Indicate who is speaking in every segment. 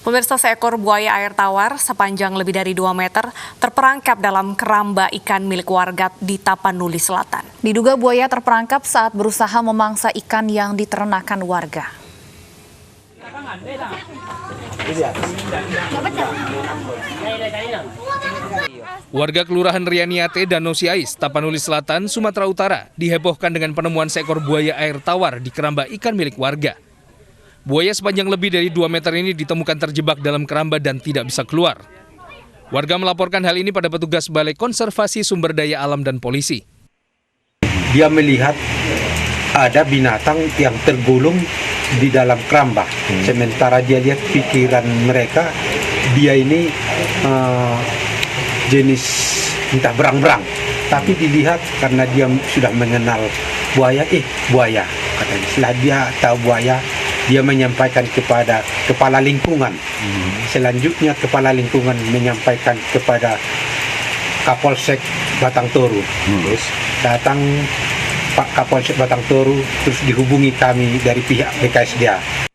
Speaker 1: Pemirsa, seekor buaya air tawar sepanjang lebih dari 2 meter terperangkap dalam keramba ikan milik warga di Tapanuli Selatan.
Speaker 2: Diduga buaya terperangkap saat berusaha memangsa ikan yang diternakan warga.
Speaker 3: Warga Kelurahan Rianiate, Danau Siais, Tapanuli Selatan, Sumatera Utara dihebohkan dengan penemuan seekor buaya air tawar di keramba ikan milik warga. Buaya sepanjang lebih dari 2 meter ini ditemukan terjebak dalam keramba dan tidak bisa keluar. Warga melaporkan hal ini pada petugas Balai Konservasi Sumber Daya Alam dan polisi.
Speaker 4: Dia melihat ada binatang yang tergulung di dalam keramba. Sementara dia lihat pikiran mereka, dia ini jenis entah berang-berang. Tapi dilihat karena dia sudah mengenal buaya, buaya katanya. Setelah dia tahu buaya, dia menyampaikan kepada kepala lingkungan. Selanjutnya kepala lingkungan menyampaikan kepada Kapolsek Batang Toru. Terus datang Pak Kapolsek Batang Toru, terus dihubungi kami dari pihak BKSDA.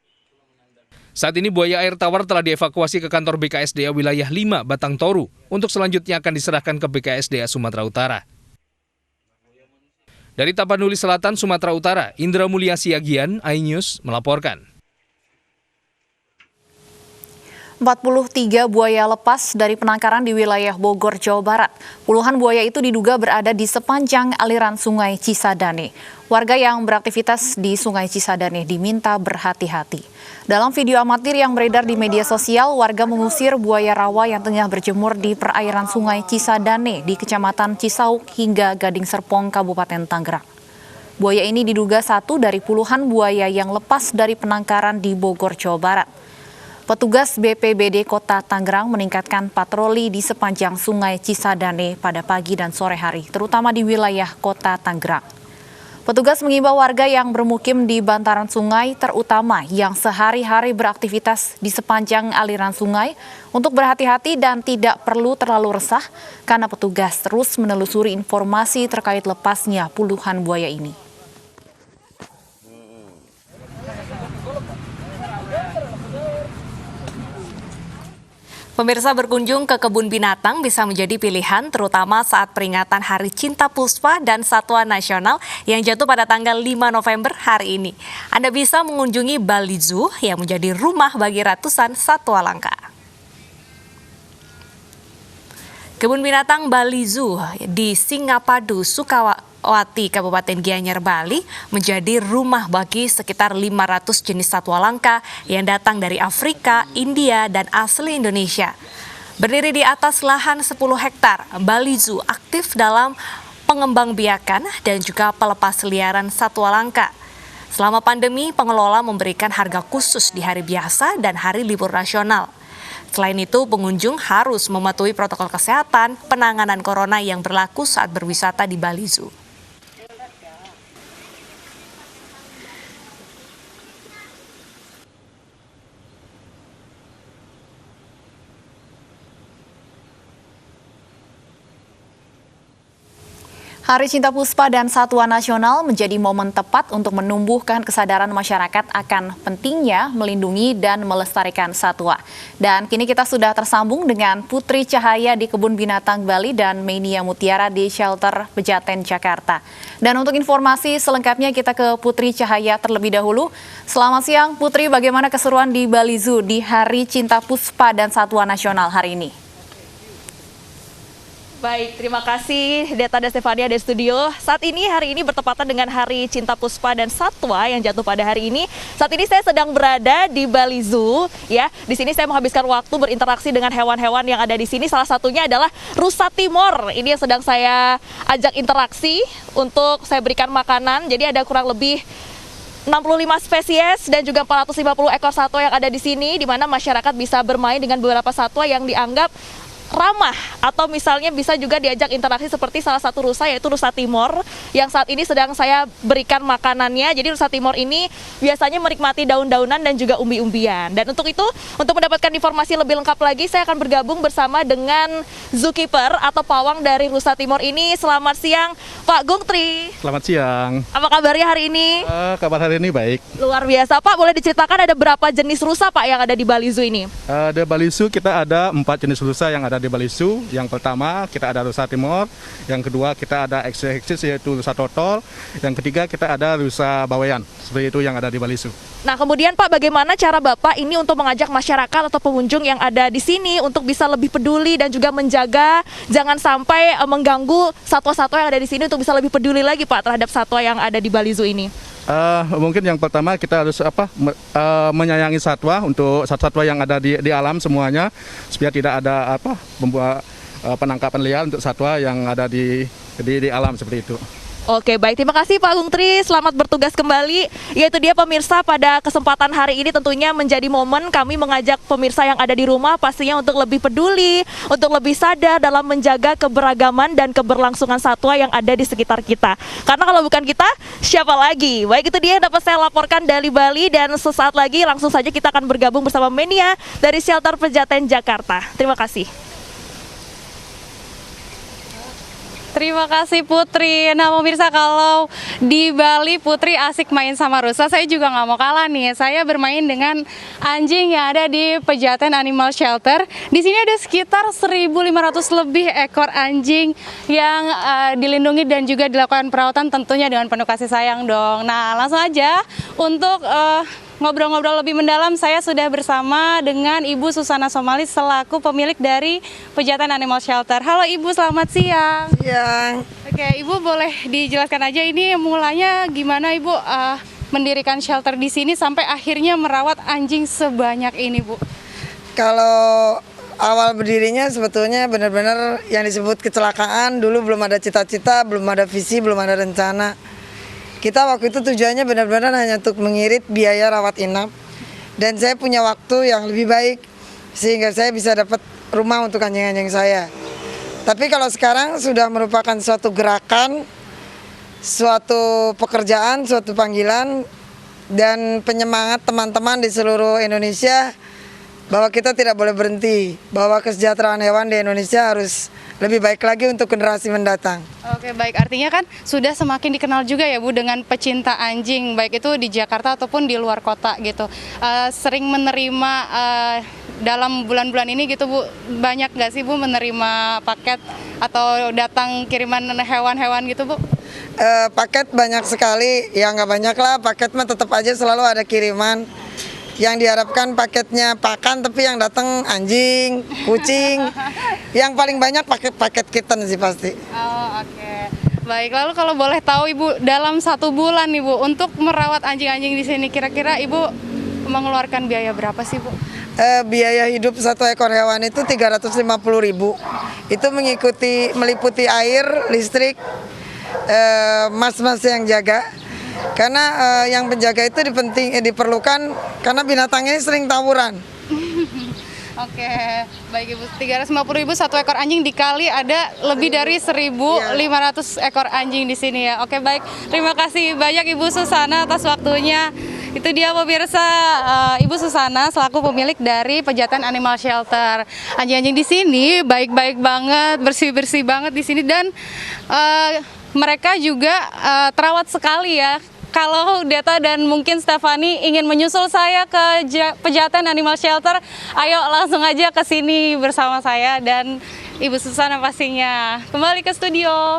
Speaker 3: Saat ini buaya air tawar telah dievakuasi ke kantor BKSDA wilayah 5 Batang Toru untuk selanjutnya akan diserahkan ke BKSDA Sumatera Utara. Dari Tapanuli Selatan, Sumatera Utara, Indra Mulia Siagian, iNews melaporkan.
Speaker 2: 43 buaya lepas dari penangkaran di wilayah Bogor, Jawa Barat. Puluhan buaya itu diduga berada di sepanjang aliran Sungai Cisadane. Warga yang beraktivitas di Sungai Cisadane diminta berhati-hati. Dalam video amatir yang beredar di media sosial, warga mengusir buaya rawa yang tengah berjemur di perairan Sungai Cisadane di Kecamatan Cisauk hingga Gading Serpong, Kabupaten Tangerang. Buaya ini diduga satu dari puluhan buaya yang lepas dari penangkaran di Bogor, Jawa Barat. Petugas BPBD Kota Tangerang meningkatkan patroli di sepanjang Sungai Cisadane pada pagi dan sore hari, terutama di wilayah Kota Tangerang. Petugas mengimbau warga yang bermukim di bantaran sungai, terutama yang sehari-hari beraktivitas di sepanjang aliran sungai, untuk berhati-hati dan tidak perlu terlalu resah karena petugas terus menelusuri informasi terkait lepasnya puluhan buaya ini.
Speaker 1: Pemirsa, berkunjung ke kebun binatang bisa menjadi pilihan terutama saat peringatan Hari Cinta Puspa dan Satwa Nasional yang jatuh pada tanggal 5 November hari ini. Anda bisa mengunjungi Bali Zoo yang menjadi rumah bagi ratusan satwa langka. Kebun binatang Bali Zoo di Singapadu, Sukawati, Kabupaten Gianyar, Bali menjadi rumah bagi sekitar 500 jenis satwa langka yang datang dari Afrika, India, dan asli Indonesia. Berdiri di atas lahan 10 hektar, Bali Zoo aktif dalam pengembangbiakan dan juga pelepas liaran satwa langka. Selama pandemi, pengelola memberikan harga khusus di hari biasa dan hari libur nasional. Selain itu, pengunjung harus mematuhi protokol kesehatan penanganan corona yang berlaku saat berwisata di Bali Zoo.
Speaker 2: Hari Cinta Puspa dan Satwa Nasional menjadi momen tepat untuk menumbuhkan kesadaran masyarakat akan pentingnya melindungi dan melestarikan satwa. Dan kini kita sudah tersambung dengan Putri Cahaya di Kebun Binatang Bali dan Menia Mutiara di Shelter Pejaten, Jakarta. Dan untuk informasi selengkapnya kita ke Putri Cahaya terlebih dahulu. Selamat siang Putri, bagaimana keseruan di Bali Zoo di Hari Cinta Puspa dan Satwa Nasional hari ini?
Speaker 5: Baik, terima kasih Deta dan Stefania dari studio. Saat ini, hari ini bertepatan dengan Hari Cinta Puspa dan Satwa yang jatuh pada hari ini. Saat ini saya sedang berada di Bali Zoo, ya. Di sini saya menghabiskan waktu berinteraksi dengan hewan-hewan yang ada di sini. Salah satunya adalah rusa Timor. Ini yang sedang saya ajak interaksi untuk saya berikan makanan. Jadi ada kurang lebih 65 spesies dan juga 450 ekor satwa yang ada di sini, di mana masyarakat bisa bermain dengan beberapa satwa yang dianggap ramah, atau misalnya bisa juga diajak interaksi seperti salah satu rusa, yaitu rusa Timor yang saat ini sedang saya berikan makanannya. Jadi rusa Timor ini biasanya menikmati daun-daunan dan juga umbi-umbian. Dan untuk itu, untuk mendapatkan informasi lebih lengkap lagi, saya akan bergabung bersama dengan zookeeper atau pawang dari rusa Timor ini. Selamat siang Pak Gung Tri.
Speaker 6: Selamat siang.
Speaker 5: Apa kabarnya hari ini?
Speaker 6: Kabar hari ini baik.
Speaker 5: Luar biasa Pak, boleh diceritakan ada berapa jenis rusa Pak yang ada di Bali Zoo ini?
Speaker 6: Di Bali Zoo kita ada 4 jenis rusa yang ada di Bali Zoo. Yang pertama kita ada rusa Timor, yang kedua kita ada X-axis yaitu rusa totol, yang ketiga kita ada rusa bawean. Seperti itu yang ada di Bali Zoo.
Speaker 5: Nah kemudian Pak, bagaimana cara Bapak ini untuk mengajak masyarakat atau pengunjung yang ada di sini untuk bisa lebih peduli dan juga menjaga jangan sampai mengganggu satwa-satwa yang ada di sini untuk bisa lebih peduli lagi Pak terhadap satwa yang ada di Bali Zoo ini?
Speaker 6: Mungkin yang pertama kita harus menyayangi satwa untuk satwa yang ada di alam semuanya supaya tidak ada membuat penangkapan liar untuk satwa yang ada di alam seperti itu.
Speaker 5: Oke, baik. Terima kasih Pak Agung Tri. Selamat bertugas kembali. Yaitu dia pemirsa, pada kesempatan hari ini tentunya menjadi momen kami mengajak pemirsa yang ada di rumah pastinya untuk lebih peduli, untuk lebih sadar dalam menjaga keberagaman dan keberlangsungan satwa yang ada di sekitar kita. Karena kalau bukan kita, siapa lagi? Baik, itu dia yang dapat saya laporkan dari Bali, dan sesaat lagi langsung saja kita akan bergabung bersama Menia dari Shelter Pejaten Jakarta. Terima kasih.
Speaker 7: Terima kasih Putri. Nah pemirsa, kalau di Bali Putri asik main sama rusa, saya juga nggak mau kalah nih. Saya bermain dengan anjing yang ada di Pejaten Animal Shelter. Di sini ada sekitar 1.500 lebih ekor anjing yang dilindungi dan juga dilakukan perawatan tentunya dengan penuh kasih sayang dong. Nah langsung aja untuk ngobrol-ngobrol lebih mendalam, saya sudah bersama dengan Ibu Susana Somali selaku pemilik dari Pejaten Animal Shelter. Halo Ibu, selamat siang.
Speaker 8: Siang.
Speaker 7: Oke, Ibu boleh dijelaskan aja ini mulanya gimana Ibu mendirikan shelter di sini sampai akhirnya merawat anjing sebanyak ini, Bu?
Speaker 8: Kalau awal berdirinya sebetulnya benar-benar yang disebut kecelakaan, dulu belum ada cita-cita, belum ada visi, belum ada rencana. Kita waktu itu tujuannya benar-benar hanya untuk mengirit biaya rawat inap, dan saya punya waktu yang lebih baik sehingga saya bisa dapat rumah untuk anjing-anjing saya. Tapi kalau sekarang sudah merupakan suatu gerakan, suatu pekerjaan, suatu panggilan, dan penyemangat teman-teman di seluruh Indonesia bahwa kita tidak boleh berhenti, bahwa kesejahteraan hewan di Indonesia harus lebih baik lagi untuk generasi mendatang.
Speaker 7: Oke, baik. Artinya kan sudah semakin dikenal juga ya Bu dengan pecinta anjing, baik itu di Jakarta ataupun di luar kota gitu. Sering menerima dalam bulan-bulan ini gitu Bu, banyak nggak sih Bu menerima paket atau datang kiriman hewan-hewan gitu Bu?
Speaker 8: Paket banyak sekali, ya nggak banyak lah, paket mah tetap aja selalu ada kiriman. Yang diharapkan paketnya pakan, tapi yang datang anjing, kucing. Yang paling banyak paket kitten sih pasti.
Speaker 7: Oh, oke. Baik, lalu kalau boleh tahu Ibu, dalam 1 bulan Ibu untuk merawat anjing-anjing di sini kira-kira Ibu mengeluarkan biaya berapa sih Bu?
Speaker 8: Biaya hidup satu ekor hewan itu 350.000. Itu meliputi air, listrik, mas-mas yang jaga. Karena yang penjaga itu diperlukan karena binatang ini sering tawuran.
Speaker 7: Oke, baik Ibu. 350.000 satu ekor anjing dikali ada lebih dari 1.500 ekor anjing di sini ya. Oke, baik. Terima kasih banyak Ibu Susana atas waktunya. Itu dia pemirsa, Ibu Susana selaku pemilik dari Pejaten Animal Shelter. Anjing-anjing di sini baik-baik banget, bersih-bersih banget di sini, dan mereka juga terawat sekali ya. Kalau Deta dan mungkin Stefani ingin menyusul saya ke Pejaten Animal Shelter, ayo langsung aja ke sini bersama saya dan Ibu Susana pastinya. Kembali ke studio.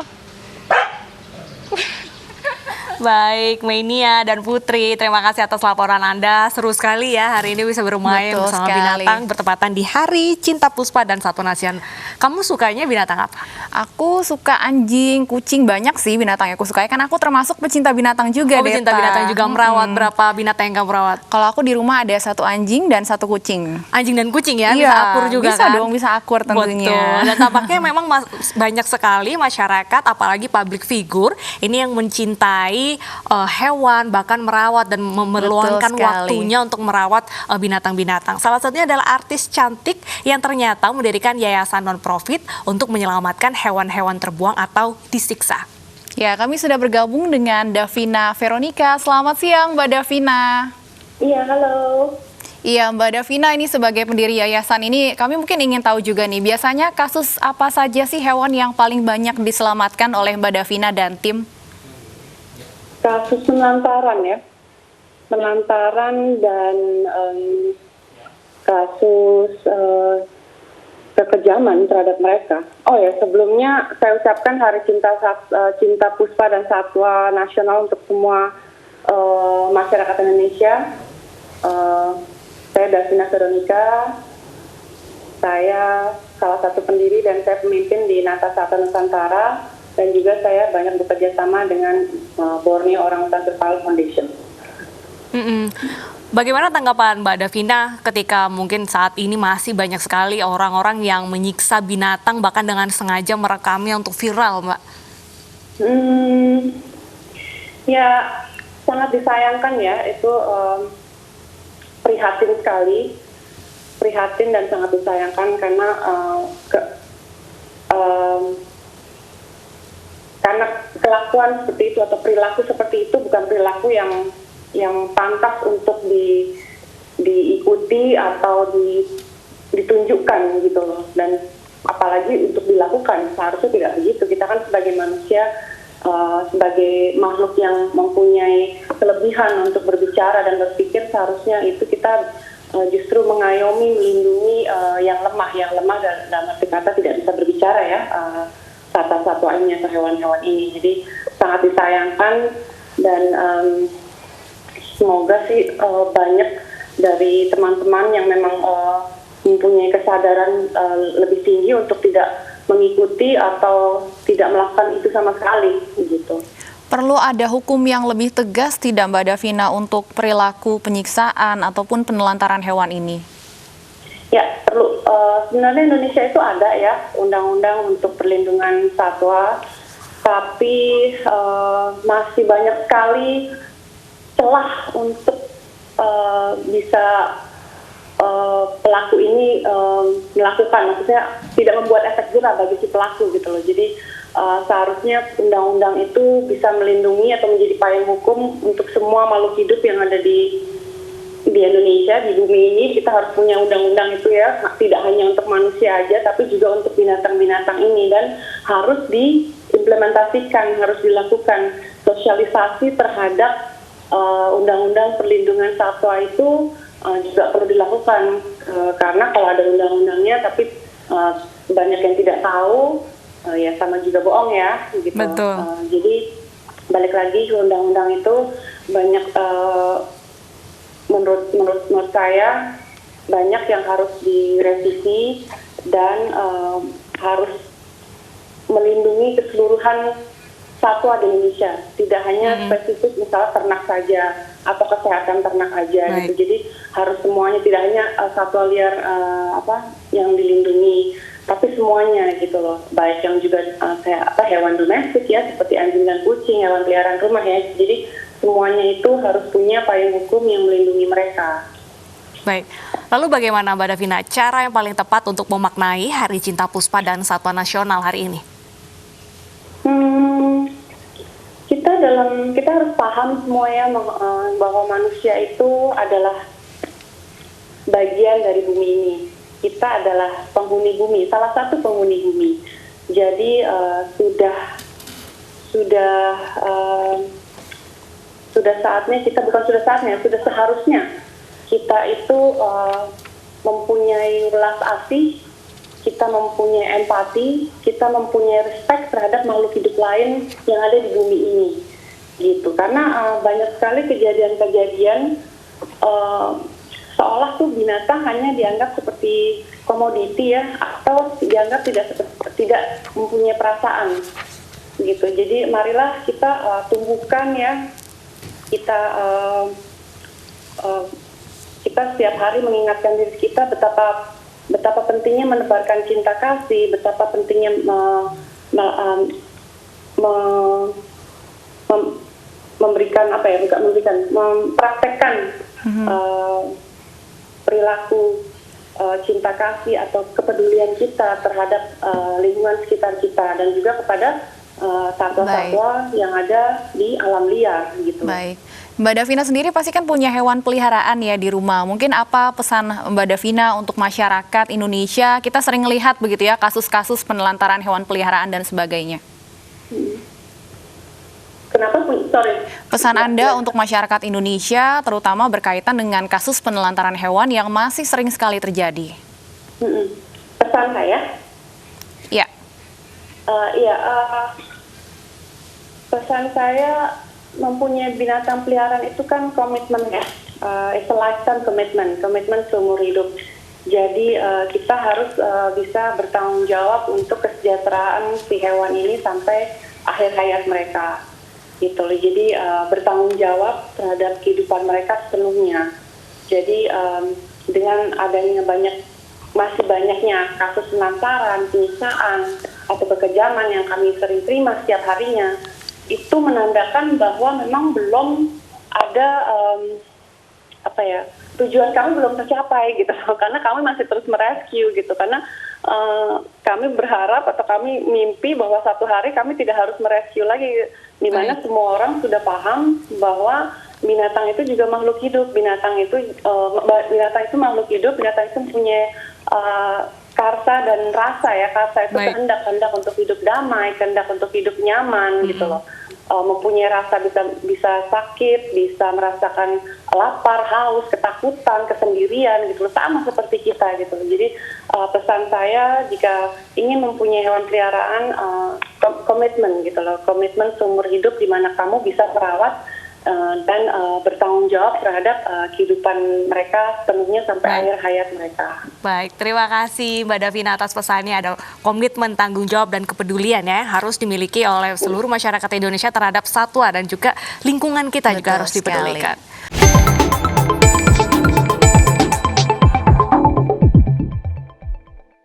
Speaker 1: Baik, Menia dan Putri, terima kasih atas laporan Anda. Seru sekali ya hari ini bisa bermain
Speaker 2: Betul
Speaker 1: bersama
Speaker 2: sekali.
Speaker 1: binatang bertepatan di Hari Cinta Puspa dan Satwa Nasional. Kamu sukanya binatang apa?
Speaker 2: Aku suka anjing, kucing, banyak sih binatang yang aku sukai. Kan aku termasuk pecinta binatang juga,
Speaker 1: Oh, pecinta
Speaker 2: Deta.
Speaker 1: binatang juga, merawat berapa binatang yang kamu rawat?
Speaker 2: Kalau aku di rumah ada 1 anjing dan 1 kucing.
Speaker 1: Anjing dan kucing ya,
Speaker 2: Iya,
Speaker 1: bisa akur juga
Speaker 2: bisa
Speaker 1: kan?
Speaker 2: dong, bisa akur tentunya.
Speaker 1: Betul, dan tampaknya memang banyak sekali masyarakat, apalagi public figure, ini yang mencintai hewan, bahkan merawat dan meluangkan
Speaker 2: sekali.
Speaker 1: waktunya untuk merawat binatang-binatang. Salah satunya adalah artis cantik yang ternyata mendirikan yayasan non-profit untuk menyelamatkan hewan-hewan terbuang atau disiksa.
Speaker 2: Ya, kami sudah bergabung dengan Davina Veronica. Selamat siang, Mbak Davina.
Speaker 9: Iya, halo.
Speaker 2: Iya, Mbak Davina, ini sebagai pendiri yayasan ini, kami mungkin ingin tahu juga nih, biasanya kasus apa saja sih hewan yang paling banyak diselamatkan oleh Mbak Davina dan tim?
Speaker 9: kasus penelantaran dan kasus kekejaman terhadap mereka. Oh ya, sebelumnya saya ucapkan Hari Cinta Puspa dan Satwa Nasional untuk semua masyarakat Indonesia. Saya Davina Veronica, saya salah satu pendiri dan saya pemimpin di Nata Satwa Nusantara, dan juga saya banyak bekerja sama dengan Borneo Orangutan Survival Foundation.
Speaker 1: Bagaimana tanggapan Mbak Davina ketika mungkin saat ini masih banyak sekali orang-orang yang menyiksa binatang bahkan dengan sengaja merekamnya untuk viral, Mbak?
Speaker 9: Ya, sangat disayangkan ya, itu prihatin sekali, prihatin dan sangat disayangkan karena karena kelakuan seperti itu atau perilaku seperti itu bukan perilaku yang pantas untuk diikuti atau ditunjukkan gitu loh, dan apalagi untuk dilakukan. Seharusnya tidak begitu. Kita kan sebagai manusia, sebagai makhluk yang mempunyai kelebihan untuk berbicara dan berpikir, seharusnya itu kita justru mengayomi, melindungi yang lemah dalam arti kata tidak bisa berbicara ya, satwa-satwa ini atau hewan-hewan ini. Jadi sangat disayangkan, dan semoga sih banyak dari teman-teman yang memang mempunyai kesadaran lebih tinggi untuk tidak mengikuti atau tidak melakukan itu sama sekali gitu.
Speaker 2: Perlu ada hukum yang lebih tegas tidak Mbak Davina untuk perilaku penyiksaan ataupun penelantaran hewan ini?
Speaker 9: Ya, perlu. Sebenarnya Indonesia itu ada ya undang-undang untuk perlindungan satwa, tapi masih banyak sekali celah untuk bisa pelaku ini melakukan, maksudnya tidak membuat efek jerah bagi si pelaku gitu loh. Jadi seharusnya undang-undang itu bisa melindungi atau menjadi payung hukum untuk semua makhluk hidup yang ada di Indonesia, di bumi ini. Kita harus punya undang-undang itu ya, tidak hanya untuk manusia aja, tapi juga untuk binatang-binatang ini, dan harus diimplementasikan, harus dilakukan sosialisasi terhadap undang-undang perlindungan satwa itu juga perlu dilakukan, karena kalau ada undang-undangnya tapi banyak yang tidak tahu, ya sama juga bohong ya gitu.
Speaker 1: Betul.
Speaker 9: Jadi balik lagi ke undang-undang itu banyak, menurut saya banyak yang harus direvisi dan harus melindungi keseluruhan satwa di Indonesia, tidak hanya spesifik misalnya ternak saja atau kesehatan ternak aja gitu. Jadi harus semuanya, tidak hanya satwa liar yang dilindungi, tapi semuanya gitu loh, baik yang juga hewan domestik ya seperti anjing dan kucing, hewan peliharaan rumah ya. Jadi semuanya itu harus punya payung hukum yang melindungi mereka.
Speaker 1: Baik, lalu bagaimana Mbak Davina cara yang paling tepat untuk memaknai Hari Cinta Puspa dan Satwa Nasional hari ini?
Speaker 9: Kita harus paham semuanya bahwa manusia itu adalah bagian dari bumi ini. Kita adalah penghuni bumi, salah satu penghuni bumi. Jadi sudah saatnya kita, bukan sudah saatnya, sudah seharusnya kita itu mempunyai belas asih, kita mempunyai empati, kita mempunyai respect terhadap makhluk hidup lain yang ada di bumi ini, gitu. Karena banyak sekali kejadian-kejadian seolah tuh binatang hanya dianggap seperti komoditi ya, atau dianggap tidak mempunyai perasaan, gitu. Jadi marilah kita tumbuhkan ya, kita setiap hari mengingatkan diri kita betapa pentingnya menebarkan cinta kasih, betapa pentingnya mempraktekkan perilaku cinta kasih atau kepedulian kita terhadap lingkungan sekitar kita, dan juga kepada satwa-satwa yang ada di alam liar gitu.
Speaker 2: Baik. Mbak Davina sendiri pasti kan punya hewan peliharaan ya di rumah. Mungkin apa pesan Mbak Davina untuk masyarakat Indonesia? Kita sering lihat begitu ya kasus-kasus penelantaran hewan peliharaan dan sebagainya.
Speaker 9: Kenapa? Sorry.
Speaker 2: Pesan Anda untuk masyarakat Indonesia, terutama berkaitan dengan kasus penelantaran hewan yang masih sering sekali terjadi.
Speaker 9: Pesan saya?
Speaker 2: Ya.
Speaker 9: Pesan saya mempunyai binatang peliharaan itu kan komitmen ya. It's a lifetime komitmen seumur hidup. Jadi kita harus bisa bertanggung jawab untuk kesejahteraan si hewan ini sampai akhir hayat mereka. Gitu loh. Jadi bertanggung jawab terhadap kehidupan mereka sepenuhnya. Jadi dengan adanya masih banyaknya kasus penelantaran, penyiksaan atau kekejaman yang kami sering terima setiap harinya, itu menandakan bahwa memang belum ada tujuan kami belum tercapai gitu, karena kami masih terus merescue gitu, karena kami berharap atau kami mimpi bahwa satu hari kami tidak harus merescue lagi, di mana semua orang sudah paham bahwa binatang itu juga makhluk hidup, binatang itu makhluk hidup, binatang itu punya karsa dan rasa ya, karsa itu kehendak untuk hidup damai, kehendak untuk hidup nyaman gitu loh. Mempunyai rasa bisa sakit, bisa merasakan lapar, haus, ketakutan, kesendirian gitu loh, sama seperti kita gitu loh. Jadi pesan saya jika ingin mempunyai hewan peliharaan, komitmen gitu loh, komitmen seumur hidup di mana kamu bisa merawat dan bertanggung jawab terhadap kehidupan mereka sepenuhnya sampai akhir hayat mereka.
Speaker 1: Baik, terima kasih Mbak Davina atas pesannya. Ada komitmen, tanggung jawab, dan kepedulian ya harus dimiliki oleh seluruh masyarakat Indonesia terhadap satwa dan juga lingkungan kita juga harus dipedulikan.